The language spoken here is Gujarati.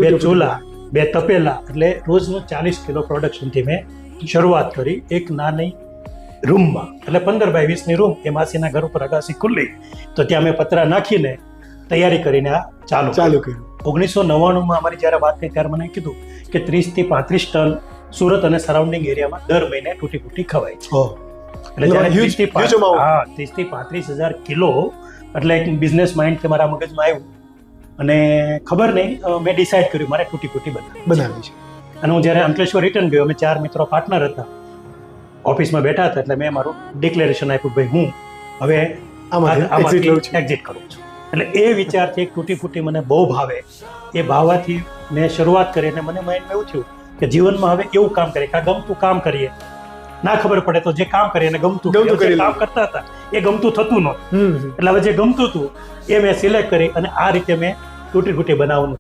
2 ચૂલા, 2 તપેલા, એટલે રોજનું 40 કિલો પ્રોડક્શનથી મેં શરૂઆત કરી એક નાની રૂમમાં. એટલે 15 બાય 20ની રૂમ, એ માસીના ઘર ઉપર અગાસી ખુલ્લી, તો ત્યાં મેં પતરા નાખીને તૈયારી કરીને આ ચાલુ કર્યું. 1999માં અમારી જ્યારે વાત થઈ ત્યારે મને કીધું કે 30 થી 35 ટન સુરત અને સરાઉન્ડિંગ એરિયામાં દર મહિને તૂટી ફૂટી ખવાય છે. એટલે જ્યારે 30 થી 35,000 કિલો, એટલે એક બિઝનેસ માઇન્ડ મારા મગજમાં આવ્યું અને ખબર નહીં, મેં ડિસાઇડ કર્યું મારે તૂટી ફૂટી બનાવવી છે. અને હું જ્યારે અંકલેશ્વર રિટર્ન ગયો, અમે 4 મિત્રો પાર્ટનર હતા, ઓફિસમાં બેઠા હતા, એટલે મેં મારું ડિક્લેરેશન આપ્યું, ભાઈ હું હવે આમાંથી એક્ઝિટ કરું છું. એટલે એ વિચારથી એક તૂટી ફૂટી મને બહુ ભાવે. એ ભાવવાથી મેં શરૂઆત કરી અને મને માઇન્ડમાં એવું થયું કે જીવનમાં હવે એવું કામ કરીએ કે આ ગમતું કામ કરીએ. ના ખબર પડે તો જે કામ કરીએ એને ગમતું કામ કરતા હતા એ ગમતું થતું નહોતું. એટલે હવે જે ગમતું હતું એ મેં સિલેક્ટ કરી અને આ રીતે મેં તૂટી ફૂટી બનાવવાનું